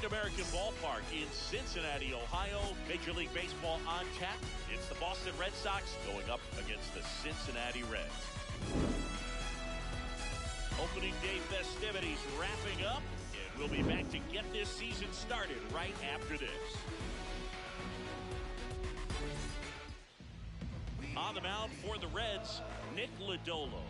American Ballpark in Cincinnati, Ohio. Major League Baseball on tap. It's the Boston Red Sox going up against the Cincinnati Reds. Opening day festivities wrapping up, and we'll be back to get this season started right after this. On the mound for the Reds, Nick Lodolo.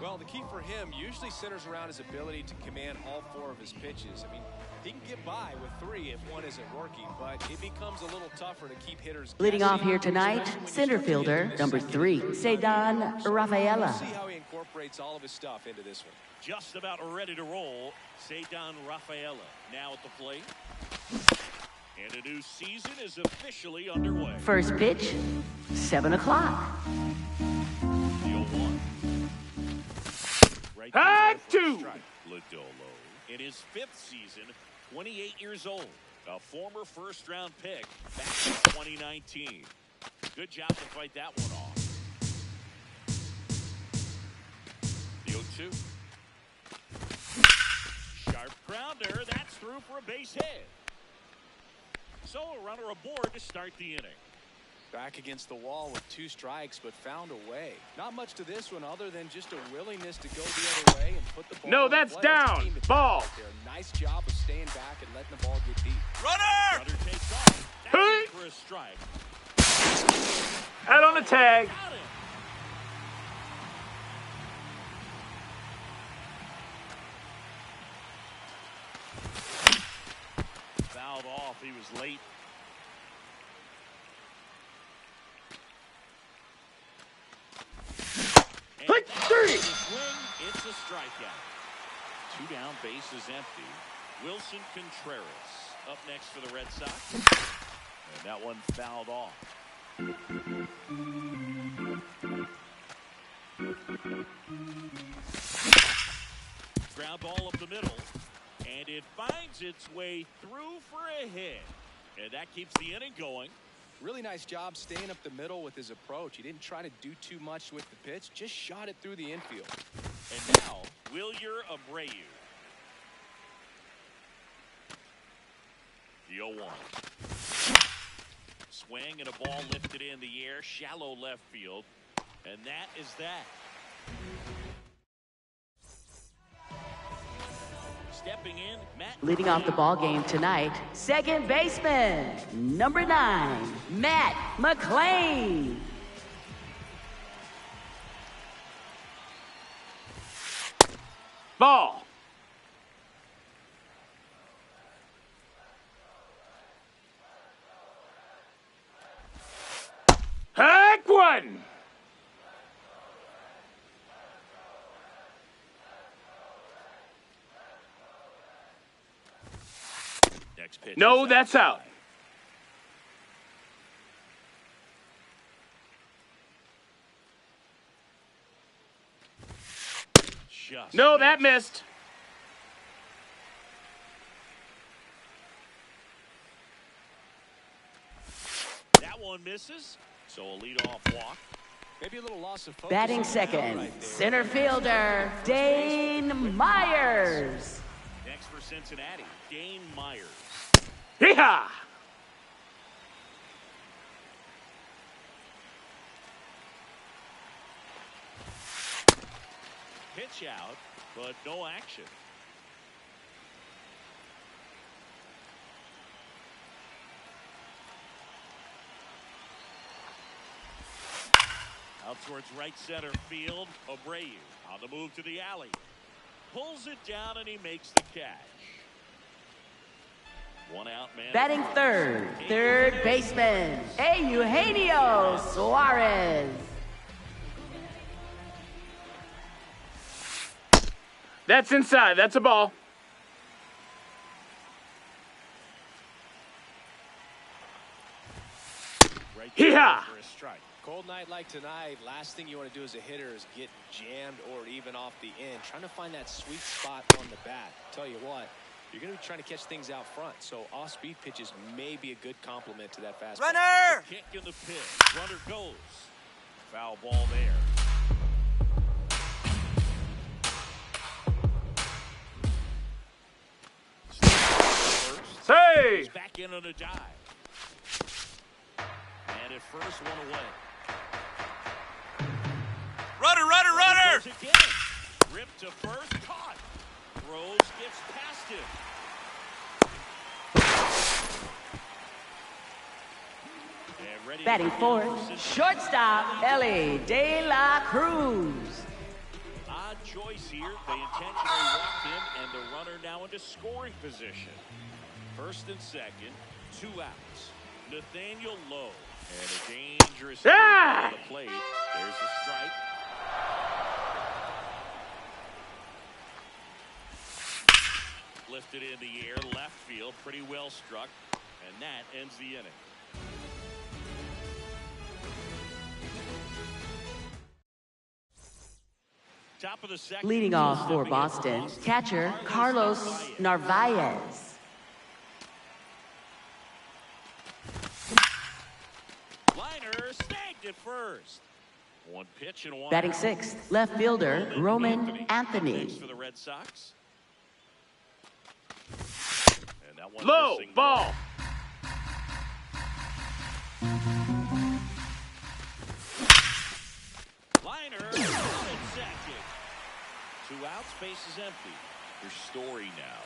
Well, the key for him usually centers around his ability to command all four of his pitches. I mean, he can get by with three if one isn't working, but it becomes a little tougher to keep hitters. Leading off here tonight, center fielder number 3, Ceddanne Rafaela. We'll see how he incorporates all of his stuff into this one. Just about ready to roll, Ceddanne Rafaela now at the plate. And a new season is officially underway. First pitch, 7 o'clock. The 0-1. Right two. Lodolo, in his 5th season, 28 years old, a former first-round pick back in 2019. Good job to fight that one off. The 0-2. Sharp grounder, that's through for a base hit. So a runner aboard to start the inning. Back against the wall with 2 strikes, but found a way. Not much to this one other than just a willingness to go the other way and put the ball. No, that's down. Ball. Nice job of staying back and letting the ball get deep. Runner takes off. That's Hey. for a strike. Out on the tag. Got him. Fouled off. He was late. Hit 3. Swing, it's a strikeout. 2 down, base is empty. Wilson Contreras up next for the Red Sox. And that one fouled off. Ground ball up the middle. And it finds its way through for a hit. And that keeps the inning going. Really nice job staying up the middle with his approach. He didn't try to do too much with the pitch, just shot it through the infield. And now, Wilyer Abreu. The 0-1. Swing and a ball lifted in the air, shallow left field. And that is that. Stepping in, Matt. Leading off the ball game tonight, second baseman number 9, Matt McLain. Ball. Heck one. Next pitch. No, that's out. Just No, that missed. That one misses. So a leadoff walk. Maybe a little loss of focus. Batting second, center fielder Dane Myers. Next for Cincinnati, Dane Myers. Yeehaw. Pitch out, but no action. Out towards right center field, Abreu on the move to the alley. Pulls it down and he makes the catch. One out, man. Batting third baseman Eugenio Suarez. That's inside. That's a ball. Right Yeehaw. for a strike. Cold night like tonight, last thing you want to do as a hitter is get jammed or even off the end. Trying to find that sweet spot on the bat. Tell you what, you're going to be trying to catch things out front, so off-speed pitches may be a good complement to that fastball. Runner! Kick in the pitch. Runner goes. Foul ball there. First. Hey! Back in on a dive. And at first, one away. Runner, runner, runner! Goes again. Ripped to first, caught. Throws, gets past him. And ready Batting to fourth, begin. shortstop Ellie De La Cruz. Odd choice here. They intentionally walked him, and the runner now into scoring position. First and second, 2 outs. Nathaniel Lowe. And a dangerous hit Ah! on the plate. There's a strike. Lifted in the air, left field, pretty well struck. And that ends the inning. Top of the second. Leading off for Stepping in Boston, catcher Carlos Narvaez. Liner snagged at first. One pitch and one. Batting out. sixth, left fielder Roman Anthony. Next for the Red Sox. And that one Low missing. ball. Liner out at second. 2 outs, base is empty. Here's Story now.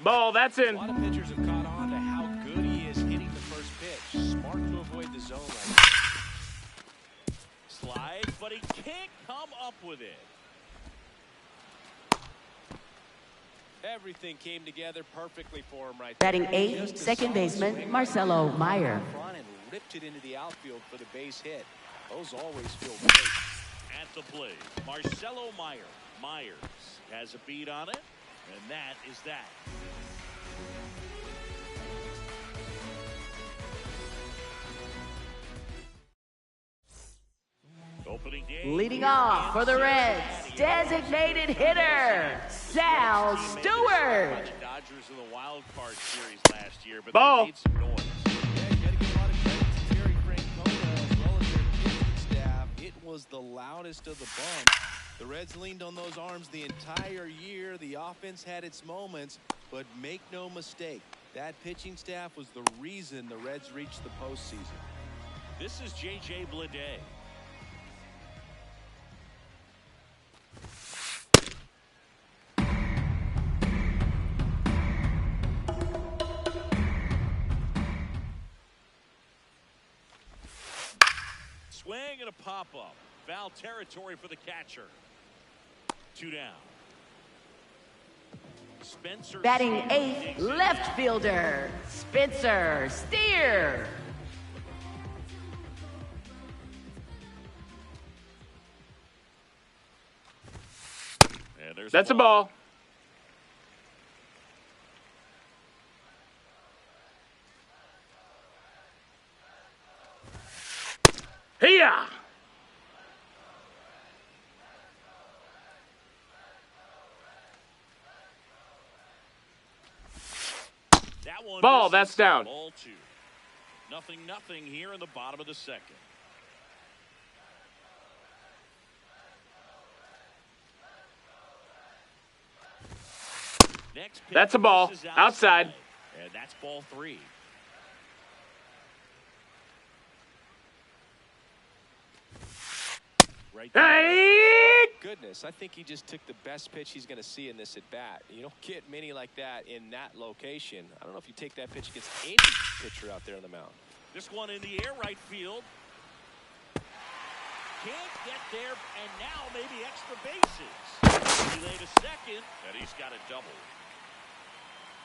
Ball, that's A in. lot of pitchers have caught on to how good he is hitting the first pitch. Smart to avoid the zone right now. Slides, but he can't come up with it. Everything came together perfectly for him right there. Batting eighth, Just a second solid baseman swing Marcelo right Meyer. front and ripped it into the outfield for the base hit. Those always feel great. At the plate, Marcelo Meyer. Myers has a beat on it, and that is that. Opening day. Leading off for the Reds, designated hitter Sal Stewart. The Dodgers in the wild card series last year, but Ball. they made some noise. Yeah, you got to give a lot of credit to Terry Francona as well as their pitching staff. It was the loudest of the bunch. The Reds leaned on those arms the entire year. The offense had its moments, but make no mistake, that pitching staff was the reason the Reds reached the postseason. This is J.J. Bleday. Swing and a pop-up. Foul territory for the catcher. 2 down. Spencer Batting Steer eighth, digs in. left fielder Spencer Steer. And there's That's a ball. Hiya! That one Ball, misses. that's down. Ball 2. 0-0 here in the bottom of the second. Next pitch That's a ball. misses Outside. And that's ball 3. Right there. Hey! Goodness, I think he just took the best pitch he's going to see in this at bat. You don't get many like that in that location. I don't know if you take that pitch against any pitcher out there on the mound. This one in the air, right field. Can't get there, and now maybe extra bases. He laid a second, and he's got a double.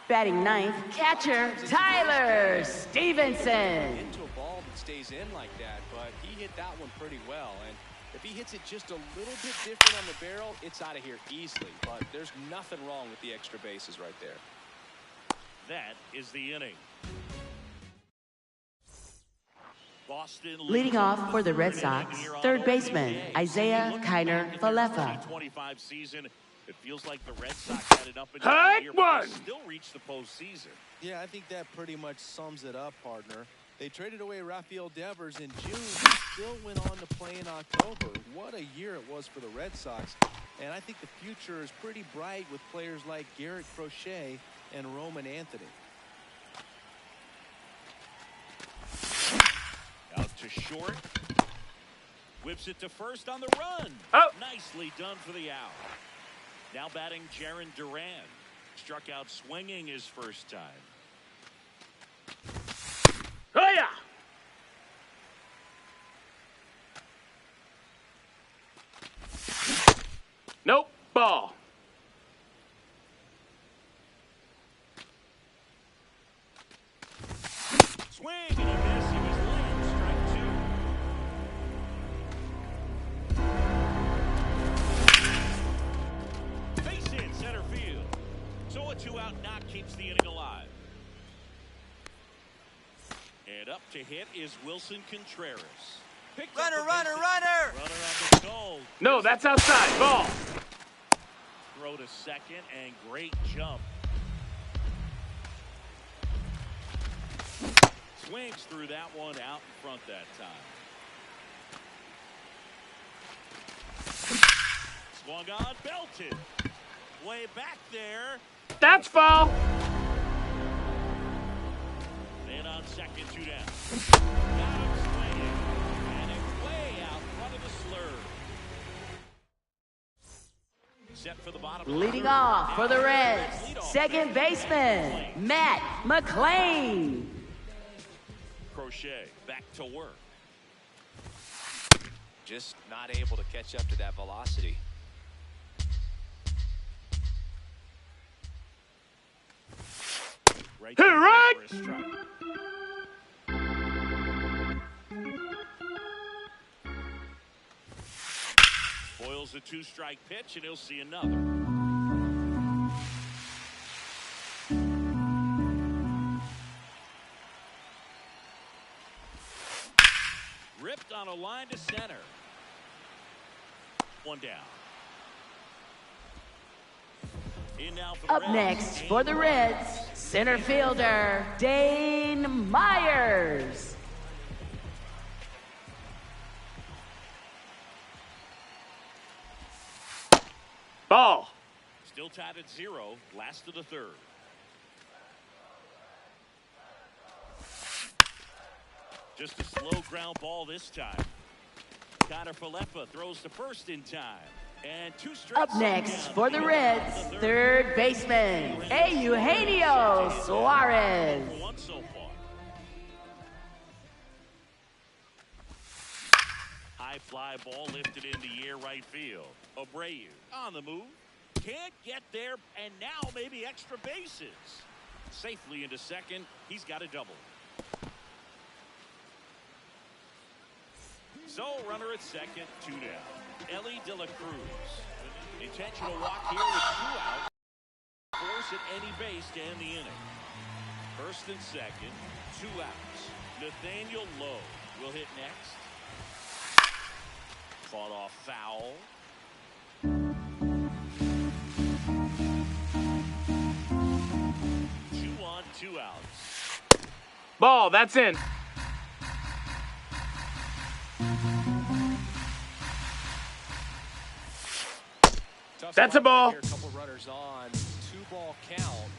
Batting ninth, catcher Tyler Stevenson. Into a ball that stays in like that, but he hit that one pretty well. And if he hits it just a little bit different on the barrel, it's out of here easily. But there's nothing wrong with the extra bases right there. That is the inning. Boston Leading off for the Red Sox, third baseman Isaiah Kiner Falefa. 25 season. It feels like the Red Sox had it up and down Hot here, but one. they still reached the postseason. Yeah, I think that pretty much sums it up, partner. They traded away Rafael Devers in June, but still went on to play in October. What a year it was for the Red Sox. And I think the future is pretty bright with players like Garrett Crochet and Roman Anthony. Out to short. Whips it to first on the run. Oh. Nicely done for the out. Now batting Jarren Duran. Struck out swinging his first time. Hiya! Nope. Ball. Swing and a miss. He was late. Strike two. Base hit center field. So a 2-out knock keeps the inning alive. And up to hit is Wilson Contreras. Picked up Runner, the runner, base hit. runner! Runner on the goal. No, that's outside. Ball. Throw to second and great jump. Swings through that one out in front that time. Swung on, belted. Way back there. That's foul. And on second, 2 down. Got him swinging. And it's way out front of the slur. Set for the bottom. Leading off for the Reds, second baseman, Matt McLain. Crochet back to work. Just not able to catch up to that velocity. Right Hey, to the right! for a strike. Boyle's a 2-strike pitch, and he'll see another. Ripped on a line to center. One down. In now for the Up Reds. next for the Reds, center fielder, Dane Myers. Ball. Still tied at 0. Last of the third. Just a slow ground ball this time. Connor Falefa throws to first in time. And 2 strikes. Up next for the Reds, third baseman, Eugenio Suarez. For 1 so far. High fly ball lifted in the air right field. Abreu on the move. Can't get there, and now maybe extra bases. Safely into second. He's got a double. So runner at second, 2 down. Elly De La Cruz. Intentional walk here with 2 out. Force at any base to end the inning. First and second, 2 outs. Nathaniel Lowe will hit next. Fought off foul. 2 on, 2 outs. Ball. That's in. Tough That's a spot ball. right here, a couple runners on, 2-ball count.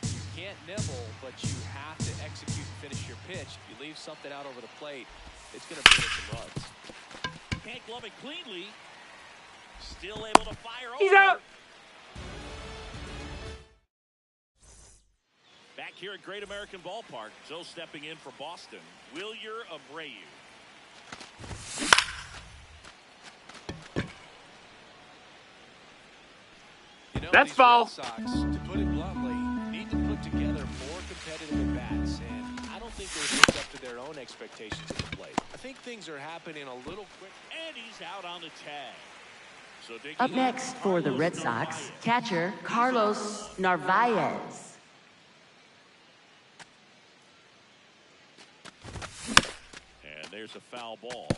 You can't nibble, but you have to execute and finish your pitch. If you leave something out over the plate, it's going to bring in some runs. Can't glove it cleanly. Still able to fire over. He's out. Back here at Great American Ballpark, so stepping in for Boston, Wilyer Abreu. You know, That's these foul. Red Sox, to put it bluntly, need to put together more competitive at-bats, and I don't think they've lived up to their own expectations at the plate. I think things are happening a little quick. And he's out on the tag. So digging Up in, next for the Carlos Red Sox, Narvaez. catcher Carlos Narvaez. And there's a foul ball.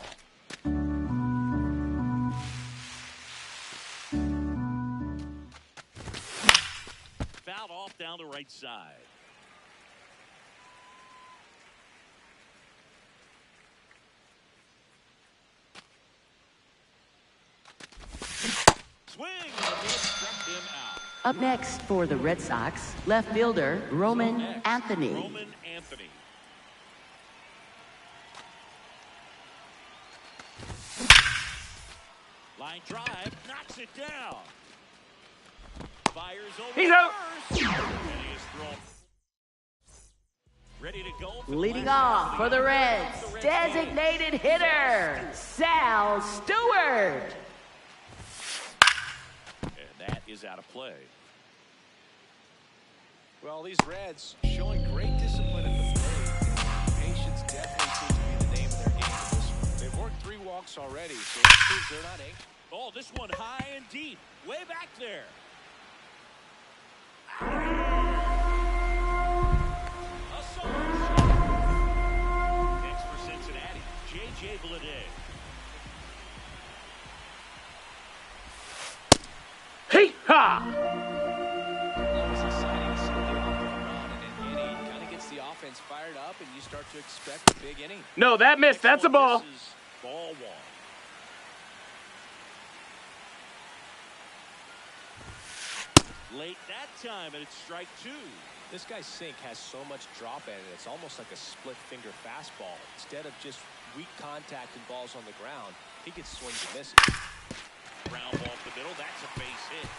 Fouled off down the right side. Swing Up next for the Red Sox, left fielder Roman Anthony. Roman Anthony. Line drive, knocks it down. Fires over. He's out. First. And he is thrown. Ready to go. Leading off for the Reds, designated hitter Sal Stewart. And that is out of play. Well, these Reds showing great discipline at the plate. Patience definitely seems to be the name of their game in this one. They've worked 3 walks already, so it proves they're not anxious. Oh, this one high and deep. Way back there. A solo shot. Next for Cincinnati, J.J. Bleday. Hee-ha! Always exciting to see the home run in an inning. Kind of gets the offense fired up, and you start to expect a big inning. No, that missed. That's a ball. This is ball 1. Late that time, and it's strike 2. This guy's sink has so much drop in it, it's almost like a split-finger fastball. Instead of just weak contact and balls on the ground, he gets swings and misses. Ground ball up the middle, that's a base hit.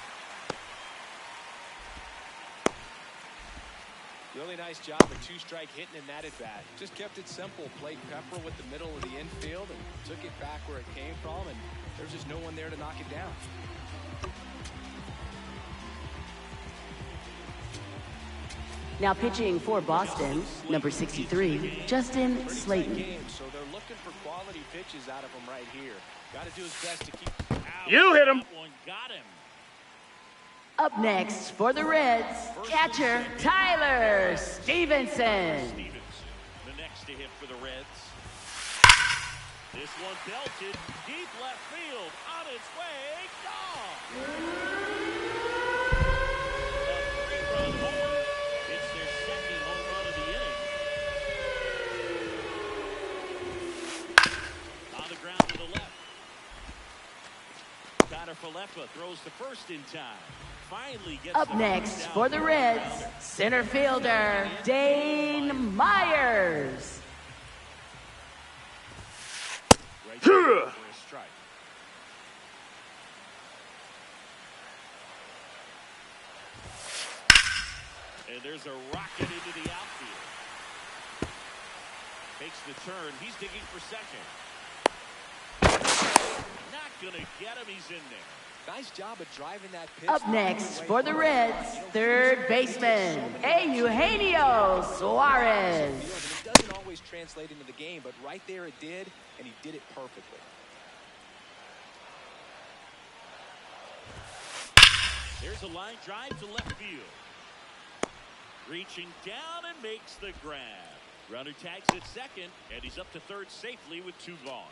Really nice job of 2-strike hitting in that at-bat. Just kept it simple, played Pepper with the middle of the infield and took it back where it came from, and there's just no one there to knock it down. Now pitching for Boston, number 63, Justin Pretty tight Slayton. game, so they're looking for quality pitches out of him right here. Got to do his best to keep Ouch, You hit him. That one got him. Up next for the Reds, catcher Tyler Stevenson. Stevenson, the next to hit for the Reds. This one belted deep left field, on its way, gone. A 3-run homer. It's their second home run of the inning. On the ground to the left. Connor Falefa throws the first in time. Finally gets Up the next down for the the Reds, grounder. center fielder Dane Myers. Right there for a strike. And there's a rocket into the outfield. Makes the turn. He's digging for second. Not going to get him. He's in there. Nice job of driving that pitch. Up next for the Reds, third baseman Eugenio Suarez. It doesn't always translate into the game, but right there it did, and he did it perfectly. There's a line drive to left field. Reaching down and makes the grab. Runner tags at second, and he's up to third safely with 2 gone.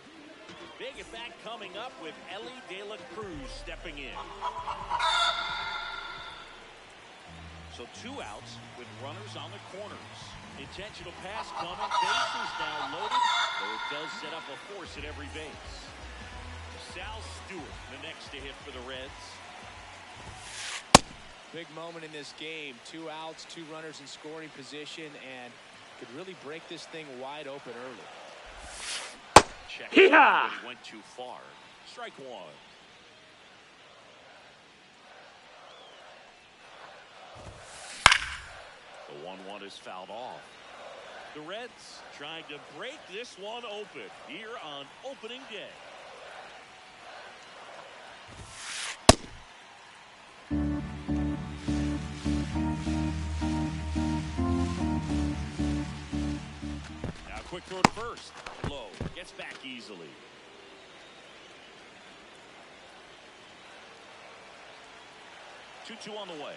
Big at bat coming up with Ellie De La Cruz stepping in. So 2 outs with runners on the corners. Intentional pass coming. Bases now loaded, though it does set up a force at every base. Sal Stewart, the next to hit for the Reds. Big moment in this game. 2 outs, 2 runners in scoring position, and could really break this thing wide open early. Check. Hee-haw! He went too far. Strike 1. The 1-1 is fouled off. The Reds trying to break this one open here on opening day. Now quick throw to first. Low. Gets back easily. Two on the way.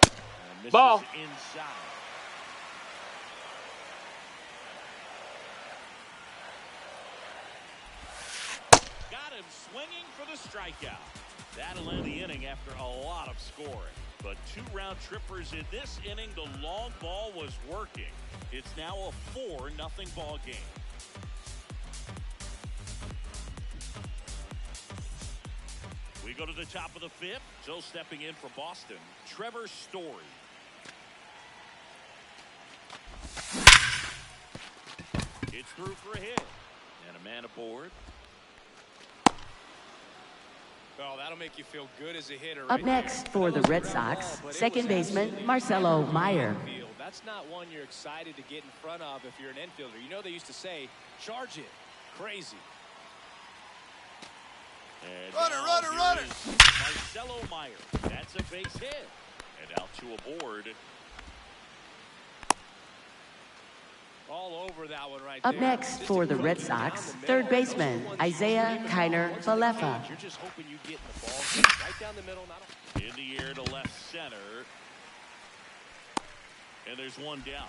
And misses Ball. inside. Got him swinging for the strikeout. That'll end the inning after a lot of scoring. But 2 round trippers in this inning. The long ball was working. It's now a 4-0 ball game. We We go to the top of the fifth. So stepping in for Boston, Trevor Story. It's through for a hit. And a man aboard. Oh, that'll make you feel good as a hitter. Up next for the Red Sox, second baseman Marcelo Meyer. That's not one you're excited to get in front of if you're an infielder. You know they used to say, charge it. Crazy. And Runner. Marcelo Meyer. That's a base hit. And out to a board. All over that one right Up there. next for the Red Sox, third baseman Isaiah Kiner Falefa. You're just hoping you get the ball right down the middle. In the air to left center. And there's one down.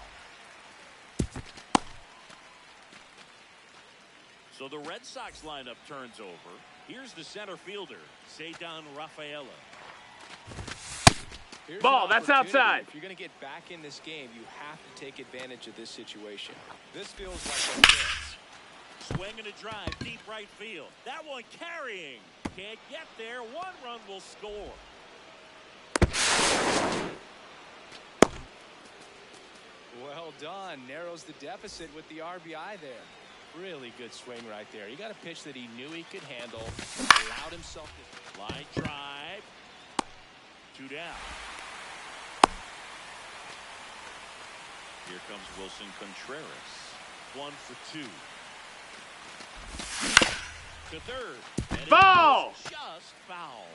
So the Red Sox lineup turns over. Here's the center fielder, Ceddanne Rafaela. Here's Ball, an that's opportunity. outside. If you're going to get back in this game, you have to take advantage of this situation. This feels like a chance. Swing and a drive, deep right field. That one carrying. Can't get there. One run will score. Well done. Narrows the deficit with the RBI there. Really good swing right there. He got a pitch that he knew he could handle. Allowed himself to. Line drive. Two down. Here comes Wilson Contreras. 1 for 2. To third. And Foul! it is just foul.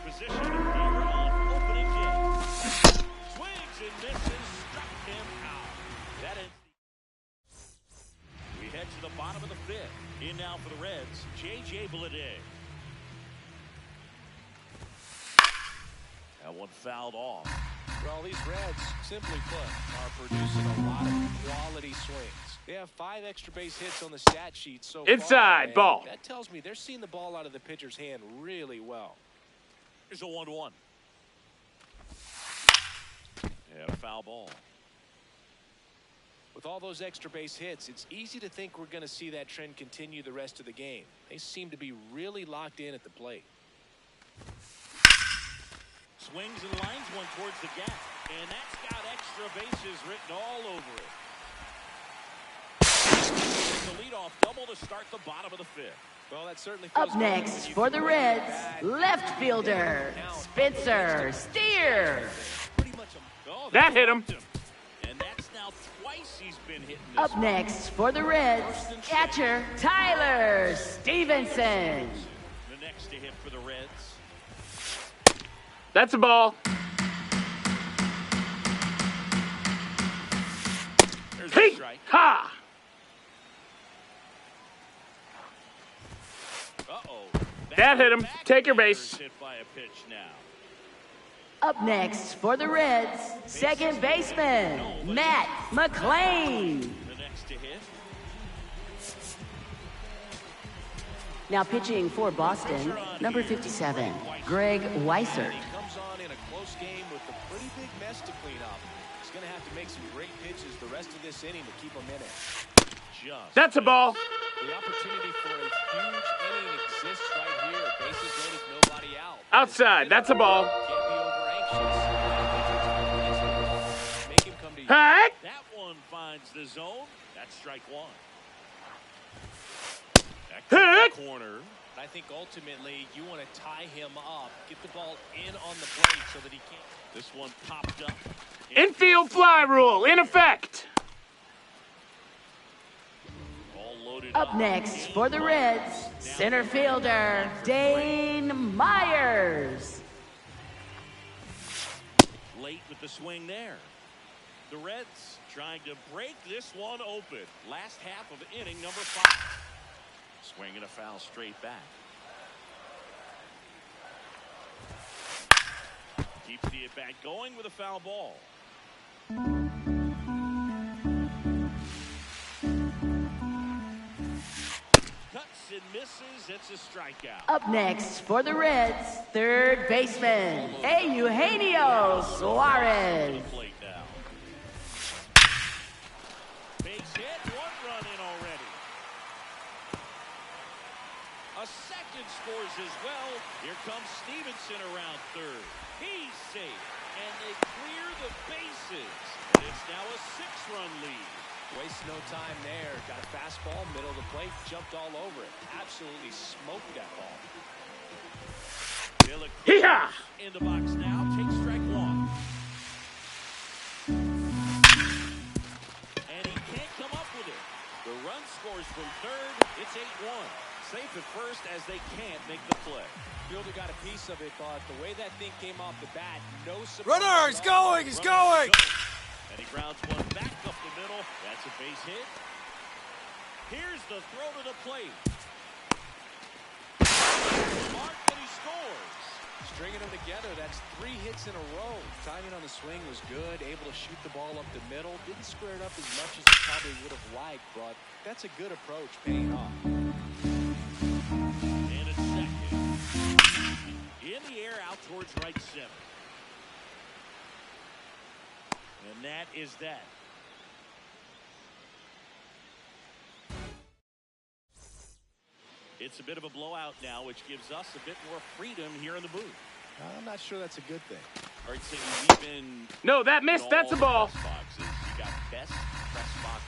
Position here on opening day. Swings and misses, struck him out. That is. We head to the bottom of the fifth. In now for the Reds, J.J. Bleday. That one fouled off. Well, these Reds, simply put, are producing a lot of quality swings. They have 5 extra base hits on the stat sheet so Inside, far. ball. That tells me they're seeing the ball out of the pitcher's hand really well. Here's a 1-1. And a foul ball. With all those extra base hits, it's easy to think we're going to see that trend continue the rest of the game. They seem to be really locked in at the plate. Swings and lines one towards the gap. And that's got extra bases written all over it. The leadoff double to start the bottom of the fifth. Well, that certainly feels Up next for the Reds, left fielder Spencer Steer. Oh, That hit him. And that's now twice he's been hitting this. Up next for the Reds, catcher Tyler Stevenson. The next to hit for the Reds. That's a ball. There's Hey! a strike. Ha! Uh-oh. That hit him. Take your base. Hit by a pitch now. Up next for the Reds, second baseman Matt McClain. The next to hit. Now pitching for Boston, number 57, Greg Weissert. He comes on in a close game with a pretty big mess to clean up. He's going to have to make some great pitches the rest of this inning to keep him in it. Just. That's a ball. The opportunity for a huge inning exists right here. Bases loaded, nobody out. Outside. That's a ball. Can't be over anxious. Make him come to you. Hey! That one finds the zone. That's strike one. That Hit! corner. I think ultimately you want to tie him up, get the ball in on the plate so that he can't. This one popped up. Infield fly rule in effect. All loaded Up next for the Reds, center fielder Dane Myers. Late with the swing there. The Reds trying to break this one open. Last half of inning number 5. Swinging a foul straight back. Keeps the at-bat going with a foul ball. Cuts and misses. It's a strikeout. Up next for the Reds, third baseman Eugenio Suarez. Plate now. scores as well. Here comes Stevenson around third. He's safe, and they clear the bases. It's now a 6-run lead. Waste no time there. Got a fastball, middle of the plate, jumped all over it. Absolutely smoked that ball. Hee-haw! In the box now, takes strike one. And he can't come up with it. The run scores from third. It's 8-1. Safe at first as they can't make the play. Fielder got a piece of it, but the way that thing came off the bat, no surprise. Runner, he's going, he's going. And he grounds one back up the middle. That's a base hit. Here's the throw to the plate. Mark, and he scores. Stringing them together, that's 3 hits in a row. Timing on the swing was good, able to shoot the ball up the middle. Didn't square it up as much as he probably would have liked, but that's a good approach, paying off. And it's second. In the air, out towards right center. And that is that. It's a bit of a blowout now, which gives us a bit more freedom here in the booth. I'm not sure that's a good thing. All right, so we've been... No, that missed. That's a ball. Press boxes. You got best press box.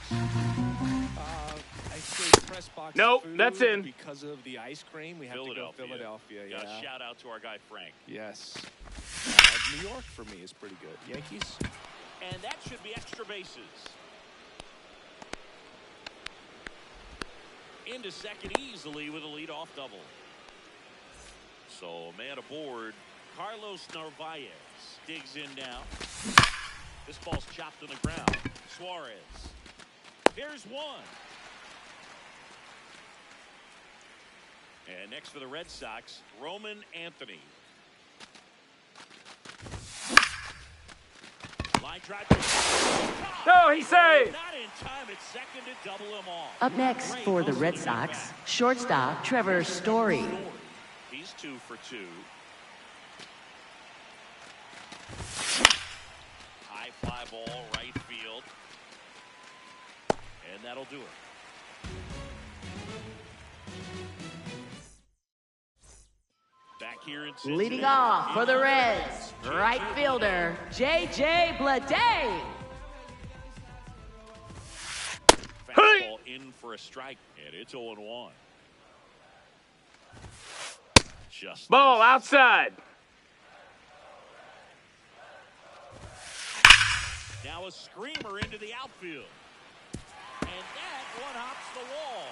I say press box. Nope, food that's in. Because of the ice cream, we have to go Philadelphia. Got Yeah. a shout out to our guy Frank. Yes. New York for me is pretty good. Yankees. And that should be extra bases. Into second easily with a leadoff double. So, man aboard. Carlos Narvaez digs in now. This ball's chopped on the ground. Suarez. Here's one. And next for the Red Sox, Roman Anthony. Line drive. No, he saved. Not in time at second to double him off. Up next for the Red Sox, shortstop Trevor Story. He's 2 for 2. High fly ball, right field. And that'll do it. Back here in Cincinnati. Leading off for the Reds, right fielder J.J. Bleday. Fastball in for a strike, and it's 0-1. Just Ball outside. now a screamer into the outfield. And that one hops the wall.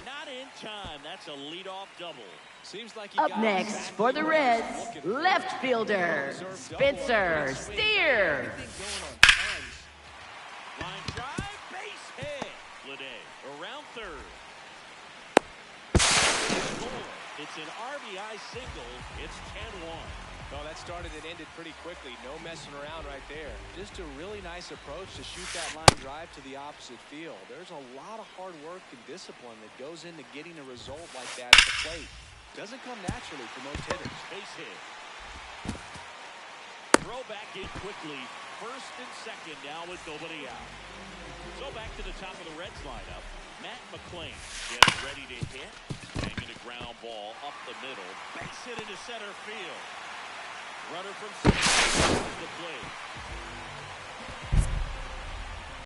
Not in time. That's a leadoff double. Seems like he Up got next exactly for the what he was Reds, looking for. left fielder Spencer Steer. Line drive, base hit. Bleday around third. It's an RBI single. It's 10-1. No, that started and ended pretty quickly. No messing around right there. Just a really nice approach to shoot that line drive to the opposite field. There's a lot of hard work and discipline that goes into getting a result like that at the plate. Doesn't come naturally for most hitters. Base hit. Throw back in quickly. First and second now with nobody out. So back to the top of the Reds lineup. Matt McClain getting ready to hit. Hanging a ground ball up the middle. Base hit into center field. Runner from second to the plate.